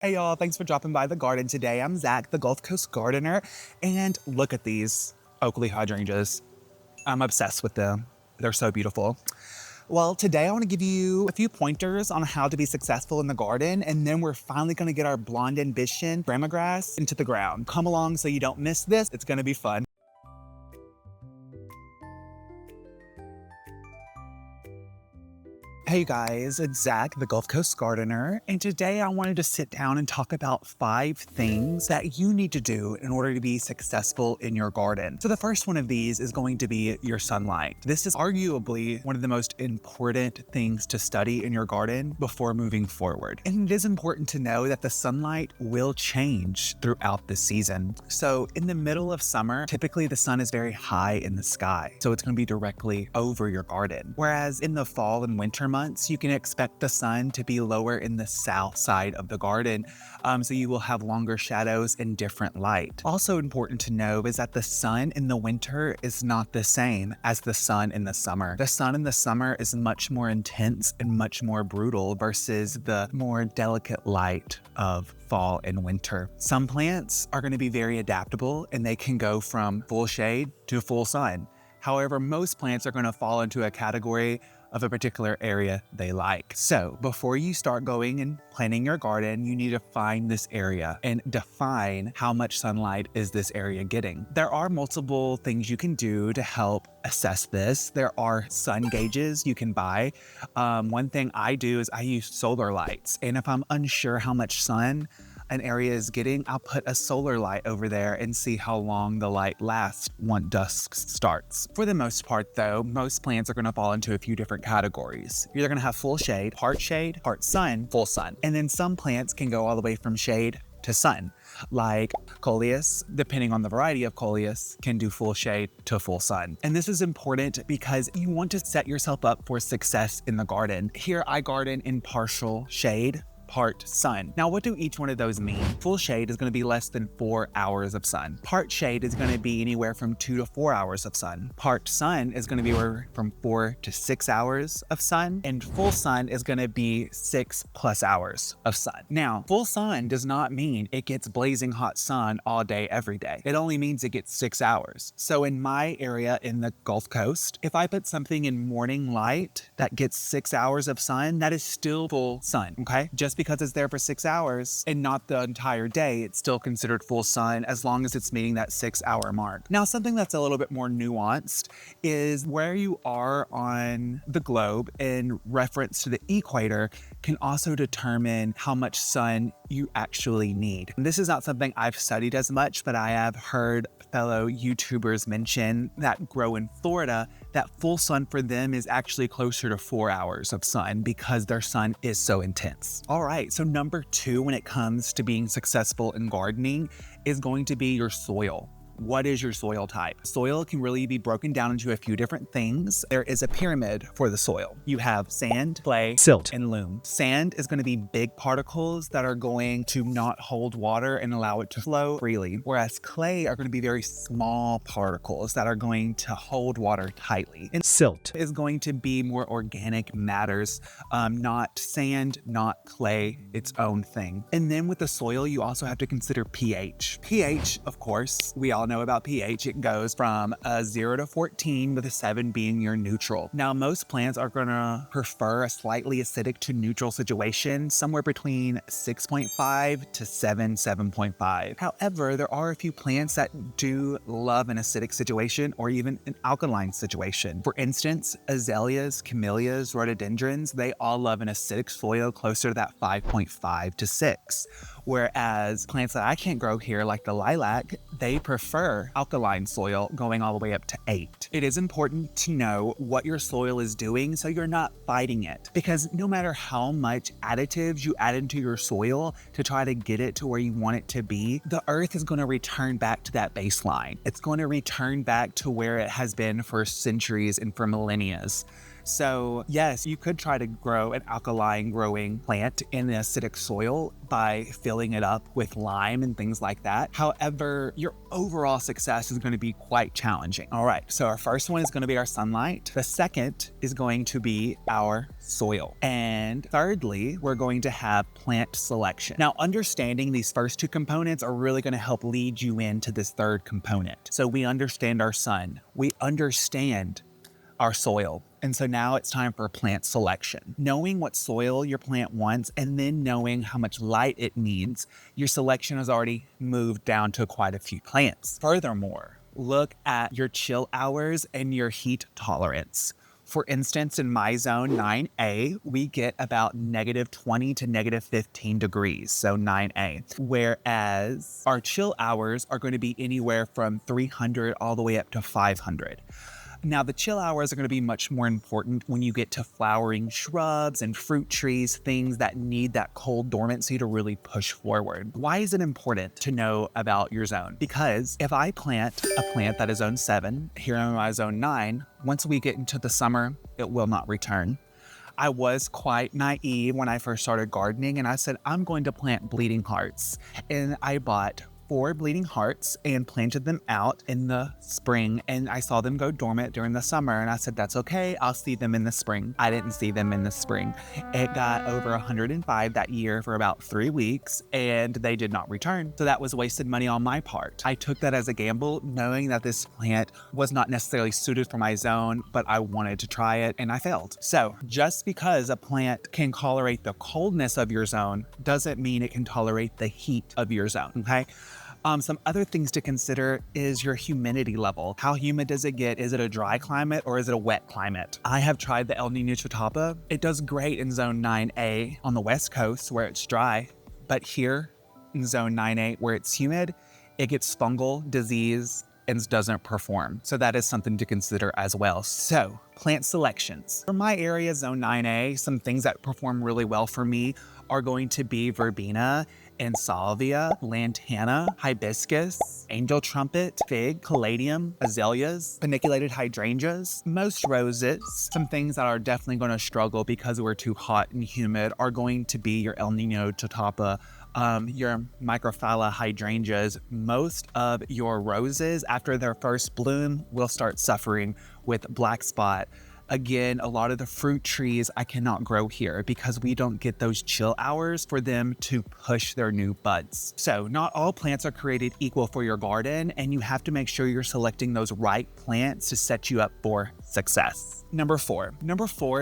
Hey y'all, thanks for dropping by the garden today. I'm Zach, the Gulf Coast gardener, and look at these Oakley hydrangeas. I'm obsessed with them. They're so beautiful. Well, today I want to give you a few pointers on how to be successful in the garden, and then we're finally going to get our blonde ambition grama grass into the ground. Come along so you don't miss this. It's going to be fun. Hey guys, it's Zach, the Gulf Coast gardener, and today I wanted to sit down and talk about 5 things that you need to do in order to be successful in your garden. So the first one of these is going to be your sunlight. This is arguably one of the most important things to study in your garden before moving forward. And it is important to know that the sunlight will change throughout the season. So in the middle of summer, typically the sun is very high in the sky, so it's going to be directly over your garden. Whereas in the fall and winter months, you can expect the sun to be lower in the south side of the garden, so you will have longer shadows and different light. Also important to know is that the sun in the winter is not the same as the sun in the summer. The sun in the summer is much more intense and much more brutal versus the more delicate light of fall and winter. Some plants are going to be very adaptable and they can go from full shade to full sun. However, most plants are going to fall into a category of a particular area they like. So before you start going and planting your garden, you need to find this area and define how much sunlight is this area getting. There are multiple things you can do to help assess this. There are sun gauges you can buy. One thing I do is I use solar lights. And if I'm unsure how much sun an area is getting, I'll put a solar light over there and see how long the light lasts once dusk starts. For the most part though, most plants are gonna fall into a few different categories. You're either gonna have full shade, part sun, full sun. And then some plants can go all the way from shade to sun, like coleus, depending on the variety of coleus, can do full shade to full sun. And this is important because you want to set yourself up for success in the garden. Here I garden in partial shade, part sun. Now, what do each one of those mean? Full shade is going to be less than 4 hours of sun. Part shade is going to be anywhere from 2 to 4 hours of sun. Part sun is going to be anywhere from 4 to 6 hours of sun. And full sun is going to be 6+ hours of sun. Now, full sun does not mean it gets blazing hot sun all day, every day. It only means it gets 6 hours. So in my area in the Gulf Coast, if I put something in morning light that gets 6 hours of sun, that is still full sun, okay? Just because it's there for 6 hours and not the entire day, it's still considered full sun as long as it's meeting that 6-hour mark. Now, something that's a little bit more nuanced is where you are on the globe in reference to the equator can also determine how much sun you actually need. And this is not something I've studied as much, but I have heard fellow YouTubers mention that grow in Florida that full sun for them is actually closer to 4 hours of sun because their sun is so intense. All right, so number 2 when it comes to being successful in gardening is going to be your soil. What is your soil type? Soil can really be broken down into a few different things. There is a pyramid for the soil. You have sand, clay, silt, and loam. Sand is going to be big particles that are going to not hold water and allow it to flow freely, whereas clay are going to be very small particles that are going to hold water tightly. And silt is going to be more organic matters, not sand, not clay, its own thing. And then with the soil, you also have to consider pH. pH, of course, we all know about pH. It goes from a 0 to 14 with a 7 being your neutral. Now, most plants are gonna prefer a slightly acidic to neutral situation, somewhere between 6.5 to 7.5. However, there are a few plants that do love an acidic situation or even an alkaline situation. For instance, azaleas, camellias, rhododendrons, they all love an acidic soil closer to that 5.5 to 6. Whereas plants that I can't grow here, like the lilac, they prefer alkaline soil going all the way up to 8. It is important to know what your soil is doing so you're not fighting it. Because no matter how much additives you add into your soil to try to get it to where you want it to be, the earth is going to return back to that baseline. It's going to return back to where it has been for centuries and for millennia. So yes, you could try to grow an alkaline growing plant in the acidic soil by filling it up with lime and things like that. However, your overall success is going to be quite challenging. All right, so our first one is going to be our sunlight. The second is going to be our soil. And thirdly, we're going to have plant selection. Now, understanding these first two components are really going to help lead you into this third component. So we understand our sun, we understand our soil. And so now it's time for plant selection. Knowing what soil your plant wants and then knowing how much light it needs, your selection has already moved down to quite a few plants. Furthermore, look at your chill hours and your heat tolerance. For instance, in my zone 9A, we get about -20 to -15 degrees, so 9A. Whereas our chill hours are going to be anywhere from 300 all the way up to 500. Now, the chill hours are going to be much more important when you get to flowering shrubs and fruit trees, things that need that cold dormancy to really push forward. Why is it important to know about your zone? Because if I plant a plant that is zone 7 here in my zone 9, once we get into the summer, it will not return. I was quite naive when I first started gardening, and I said, I'm going to plant bleeding hearts. And I bought 4 bleeding hearts and planted them out in the spring, and I saw them go dormant during the summer, and I said, that's okay, I'll see them in the spring. I didn't see them in the spring. It got over 105 that year for about 3 weeks, and they did not return. So that was wasted money on my part. I took that as a gamble, knowing that this plant was not necessarily suited for my zone, but I wanted to try it, and I failed. So just because a plant can tolerate the coldness of your zone doesn't mean it can tolerate the heat of your zone, okay? Some other things to consider is your humidity level. How humid does it get? Is it a dry climate or is it a wet climate? I have tried the El Nino Chotapa. It does great in zone 9A on the West Coast where it's dry, but here in zone 9A where it's humid, it gets fungal disease and doesn't perform. So that is something to consider as well. So plant selections. For my area, zone 9A, some things that perform really well for me are going to be verbena and salvia, lantana, hibiscus, angel trumpet, fig, caladium, azaleas, paniculated hydrangeas, most roses. Some things that are definitely going to struggle because we're too hot and humid are going to be your El Nino Chotapa, your microphylla hydrangeas. Most of your roses after their first bloom will start suffering with black spot. Again, a lot of the fruit trees I cannot grow here because we don't get those chill hours for them to push their new buds. So not all plants are created equal for your garden, and you have to make sure you're selecting those right plants to set you up for success. Number four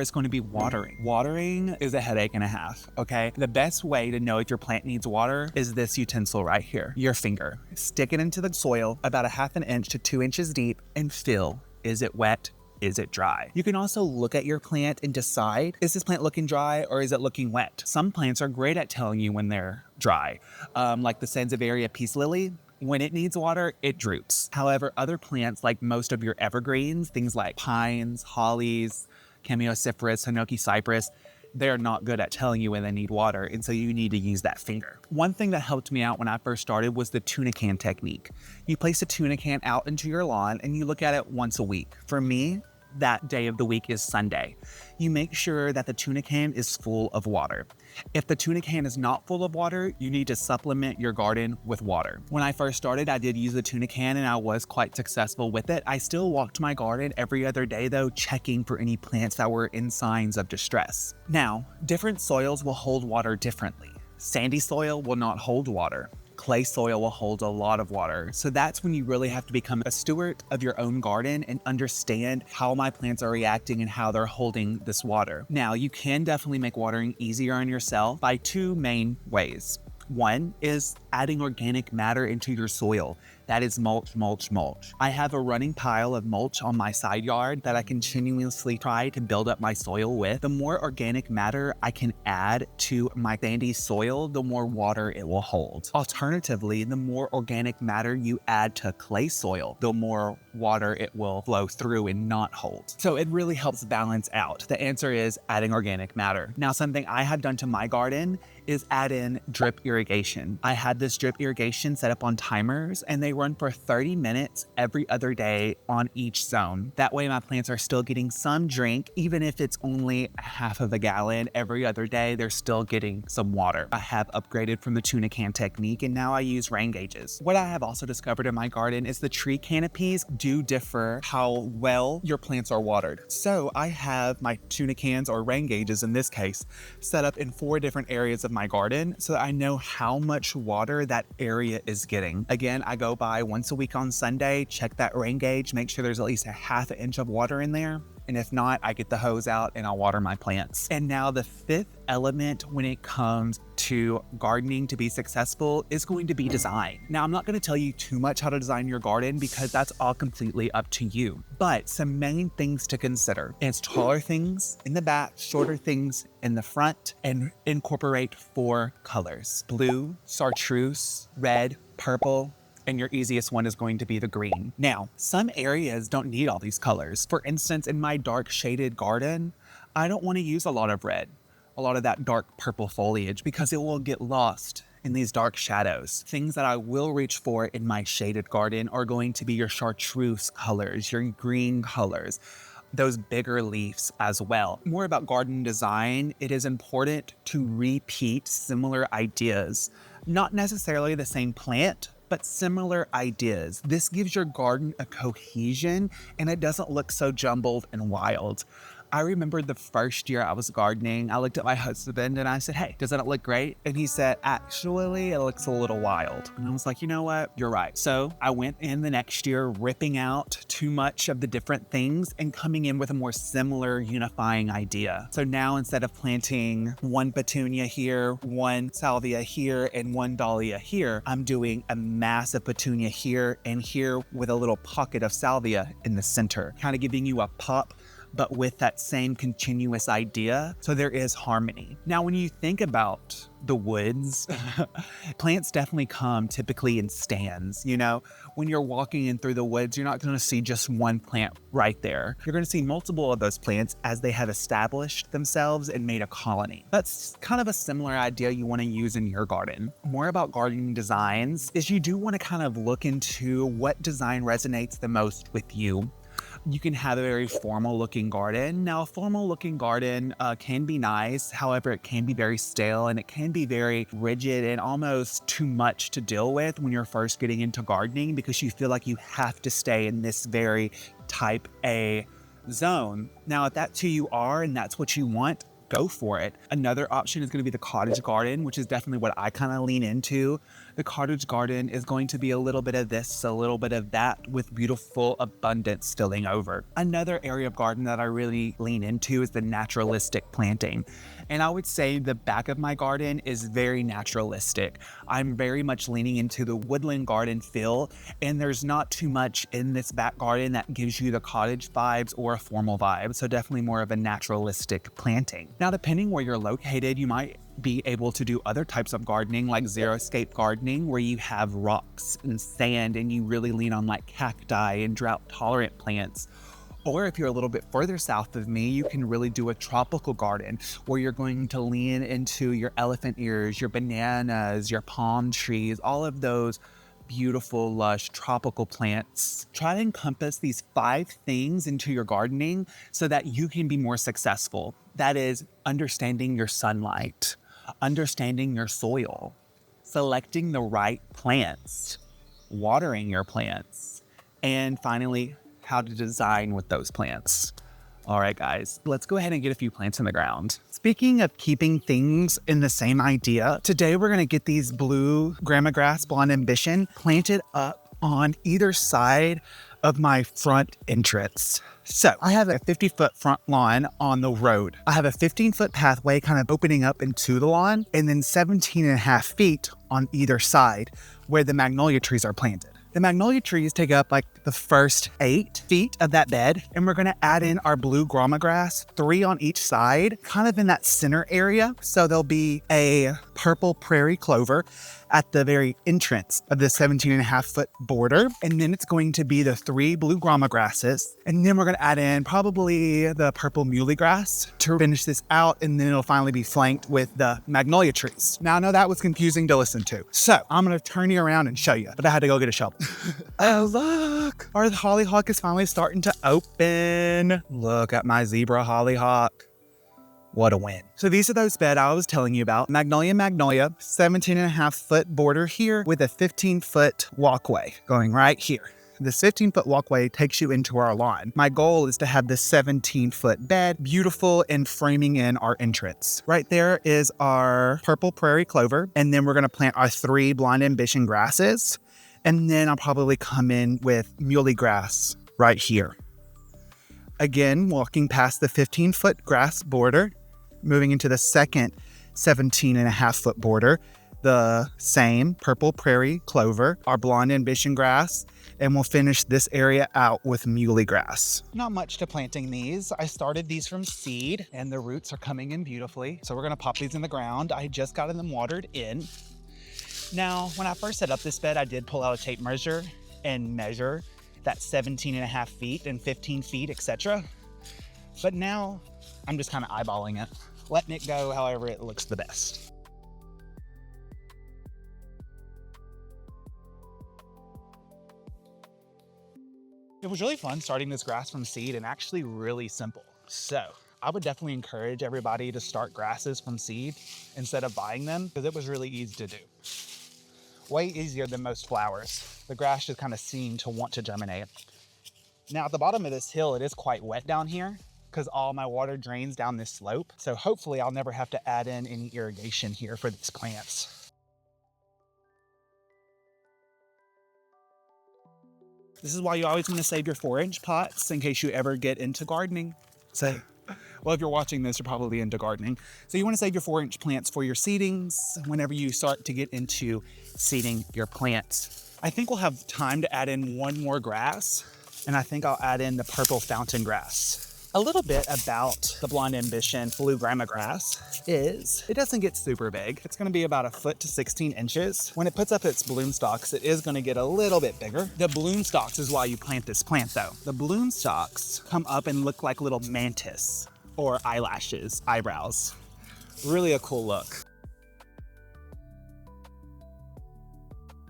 is going to be watering. Watering is a headache and a half, okay? The best way to know if your plant needs water is this utensil right here, your finger. Stick it into the soil about 1/2 inch to 2 inches deep and feel, is it wet? Is it dry? You can also look at your plant and decide, is this plant looking dry or is it looking wet? Some plants are great at telling you when they're dry, like the Sansevieria peace lily. When it needs water, it droops. However, other plants, like most of your evergreens, things like pines, hollies, Chamaecyparis, Hinoki cypress, they're not good at telling you when they need water, and so you need to use that finger. One thing that helped me out when I first started was the tuna can technique. You place a tuna can out into your lawn and you look at it once a week. For me, that day of the week is Sunday. You make sure that the tuna can is full of water. If the tuna can is not full of water, you need to supplement your garden with water. When I first started, I did use the tuna can and I was quite successful with it. I still walked my garden every other day though, checking for any plants that were in signs of distress. Now, different soils will hold water differently. Sandy soil will not hold water. Clay soil will hold a lot of water. So that's when you really have to become a steward of your own garden and understand how my plants are reacting and how they're holding this water. Now, you can definitely make watering easier on yourself by 2 main ways. One is adding organic matter into your soil. That is mulch, mulch, mulch. I have a running pile of mulch on my side yard that I continuously try to build up my soil with. The more organic matter I can add to my sandy soil, the more water it will hold. Alternatively, the more organic matter you add to clay soil, the more water it will flow through and not hold. So it really helps balance out. The answer is adding organic matter. Now, something I have done to my garden is add in drip irrigation. I had this drip irrigation set up on timers and they run for 30 minutes every other day on each zone. That way my plants are still getting some drink, even if it's only a half of a gallon every other day, they're still getting some water. I have upgraded from the tuna can technique and now I use rain gauges. What I have also discovered in my garden is the tree canopies do differ how well your plants are watered. So I have my tuna cans, or rain gauges in this case, set up in 4 different areas of my garden so that I know how much water that area is getting. Again, I go by once a week on Sunday, check that rain gauge, make sure there's at least a half an inch of water in there. And if not, I get the hose out and I'll water my plants. And now the 5th element when it comes to gardening to be successful is going to be design. Now, I'm not going to tell you too much how to design your garden because that's all completely up to you. But some main things to consider is taller things in the back, shorter things in the front, and incorporate 4 colors: blue, chartreuse, red, purple, and your easiest one is going to be the green. Now, some areas don't need all these colors. For instance, in my dark shaded garden, I don't want to use a lot of red, a lot of that dark purple foliage, because it will get lost in these dark shadows. Things that I will reach for in my shaded garden are going to be your chartreuse colors, your green colors, those bigger leaves as well. More about garden design, it is important to repeat similar ideas. Not necessarily the same plant, but similar ideas. This gives your garden a cohesion and it doesn't look so jumbled and wild. I remember the first year I was gardening, I looked at my husband and I said, "Hey, doesn't it look great?" And he said, "Actually, it looks a little wild." And I was like, "You know what? You're right." So I went in the next year ripping out too much of the different things and coming in with a more similar unifying idea. So now instead of planting 1 petunia here, 1 salvia here, and 1 dahlia here, I'm doing a massive petunia here and here with a little pocket of salvia in the center, kind of giving you a pop, but with that same continuous idea. So there is harmony. Now, when you think about the woods, plants definitely come typically in stands. You know, when you're walking in through the woods, you're not going to see just one plant right there. You're going to see multiple of those plants as they have established themselves and made a colony. That's kind of a similar idea you want to use in your garden. More about gardening designs is you do want to kind of look into what design resonates the most with you. You can have a very formal looking garden. Now, a formal looking garden can be nice. However, it can be very stale and it can be very rigid and almost too much to deal with when you're first getting into gardening because you feel like you have to stay in this very type A zone. Now, if that's who you are and that's what you want, go for it. Another option is going to be the cottage garden, which is definitely what I kind of lean into. The cottage garden is going to be a little bit of this, a little bit of that, with beautiful abundance spilling over. Another area of garden that I really lean into is the naturalistic planting. And I would say the back of my garden is very naturalistic. I'm very much leaning into the woodland garden feel, and there's not too much in this back garden that gives you the cottage vibes or a formal vibe. So definitely more of a naturalistic planting. Now, depending where you're located, you might be able to do other types of gardening like xeriscape gardening, where you have rocks and sand and you really lean on like cacti and drought tolerant plants. Or if you're a little bit further south of me, you can really do a tropical garden where you're going to lean into your elephant ears, your bananas, your palm trees, all of those beautiful, lush, tropical plants. Try to encompass these 5 things into your gardening so that you can be more successful. That is understanding your sunlight, understanding your soil, selecting the right plants, watering your plants, and finally, how to design with those plants. All right, guys, let's go ahead and get a few plants in the ground. Speaking of keeping things in the same idea, today we're gonna get these blue grama grass, blonde ambition, planted up on either side of my front entrance. So I have a 50-foot front lawn on the road. I have a 15-foot pathway kind of opening up into the lawn, and then 17 and a half feet on either side where the magnolia trees are planted. The magnolia trees take up like the first 8 feet of that bed, and we're gonna add in our blue grama grass, 3 on each side, kind of in that center area. So there'll be a purple prairie clover at the very entrance of the 17.5-foot border. And then it's going to be the 3 blue grama grasses. And then we're going to add in probably the purple muley grass to finish this out. And then it'll finally be flanked with the magnolia trees. Now, I know that was confusing to listen to. So I'm going to turn you around and show you, but I had to go get a shovel. Oh, look, our hollyhock is finally starting to open. Look at my zebra hollyhock. What a win. So these are those beds I was telling you about. Magnolia, 17.5-foot border here with a 15-foot walkway going right here. This 15-foot walkway takes you into our lawn. My goal is to have this 17-foot bed, beautiful and framing in our entrance. Right there is our purple prairie clover. And then we're gonna plant our 3 blind ambition grasses. And then I'll probably come in with muley grass right here. Again, walking past the 15-foot grass border, moving into the second 17.5-foot border, the same purple prairie clover, our blonde ambition grass, and we'll finish this area out with muley grass. Not much to planting these. I started these from seed and the roots are coming in beautifully. So we're gonna pop these in the ground. I just got them watered in. Now, when I first set up this bed, I did pull out a tape measure and measure that 17.5 feet and 15 feet, etc. But now I'm just kind of eyeballing it, letting it go however it looks the best. It was really fun starting this grass from seed and actually really simple. So I would definitely encourage everybody to start grasses from seed instead of buying them because it was really easy to do. Way easier than most flowers. The grass just kind of seemed to want to germinate. Now at the bottom of this hill, it is quite wet down here because all my water drains down this slope. So hopefully I'll never have to add in any irrigation here for these plants. This is why you always want to save your 4-inch pots in case you ever get into gardening. So, well, if you're watching this, you're probably into gardening. So you want to save your 4-inch plants for your seedings whenever you start to get into seeding your plants. I think we'll have time to add in one more grass, and I think I'll add in the purple fountain grass. A little bit about the Blonde Ambition blue grama grass is it doesn't get super big. It's going to be about 1 foot to 16 inches. When it puts up its bloom stalks, it is going to get a little bit bigger. The bloom stalks is why you plant this plant though. The bloom stalks come up and look like little mantis or eyelashes, eyebrows. Really a cool look.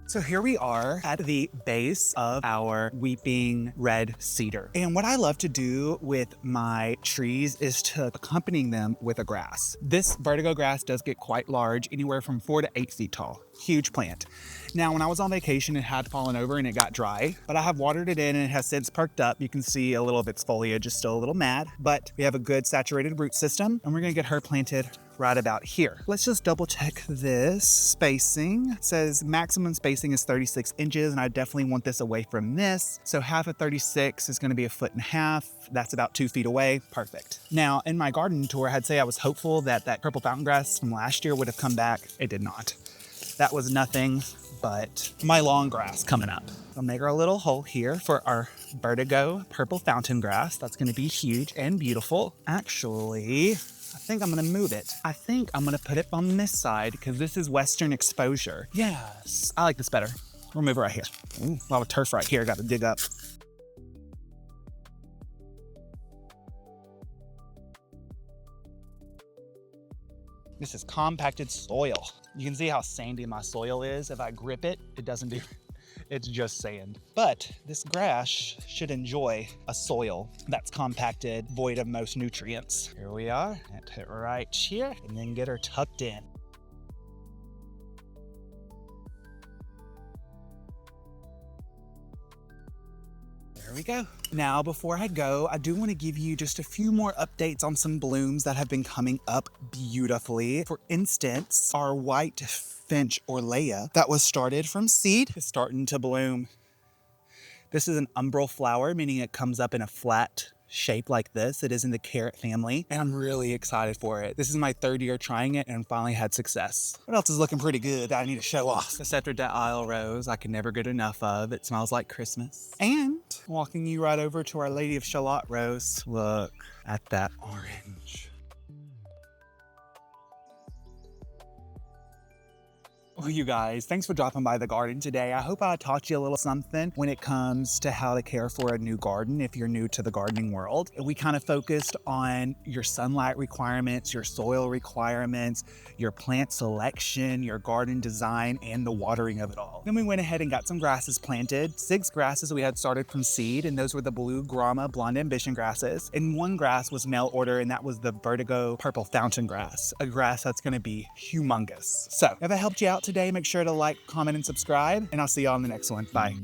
So here we are at the base of our weeping red cedar. And what I love to do with my trees is to accompany them with a grass. This vertigo grass does get quite large, anywhere from 4 to 8 feet tall. Huge plant. Now, when I was on vacation, it had fallen over and it got dry, but I have watered it in and it has since perked up. You can see a little of its foliage is still a little mad, but we have a good saturated root system and we're gonna get her planted right about here. Let's just double check this spacing. It says maximum spacing is 36 inches and I definitely want this away from this. So half of 36 is gonna be 1.5 feet. That's about 2 feet away. Perfect. Now in my garden tour, I'd say I was hopeful that that purple fountain grass from last year would have come back. It did not. That was nothing but my long grass coming up. I'll make our little hole here for our vertigo purple fountain grass. That's gonna be huge and beautiful. Actually, I think I'm gonna move it. I think I'm gonna put it on this side because this is western exposure. Yes, I like this better. We'll move it right here. Ooh, a lot of turf right here, gotta dig up. This is compacted soil. You can see how sandy my soil is. If I grip it, it doesn't do, it's just sand. But this grass should enjoy a soil that's compacted, void of most nutrients. Here we are, hit it right here, and then get her tucked in. There we go. Now, before I go, I do want to give you just a few more updates on some blooms that have been coming up beautifully. For instance, our white finch Orlea that was started from seed is starting to bloom. This is an umbral flower, meaning it comes up in a flat shape like this. It is in the carrot family, and I'm really excited for it. This is my 3rd year trying it and finally had success. What else is looking pretty good that I need to show off? The Scepter Isle Rose, I can never get enough of. It smells like Christmas. And walking you right over to Our Lady of Shalott Rose. Look at that orange. Well, you guys, thanks for dropping by the garden today. I hope I taught you a little something when it comes to how to care for a new garden if you're new to the gardening world. We kind of focused on your sunlight requirements, your soil requirements, your plant selection, your garden design, and the watering of it all. Then we went ahead and got some grasses planted. 6 grasses we had started from seed, and those were the blue grama blonde ambition grasses. And 1 grass was mail order, and that was the Vertigo purple fountain grass, a grass that's gonna be humongous. So if I helped you out today, make sure to like, comment, and subscribe, and I'll see you on the next one. Bye.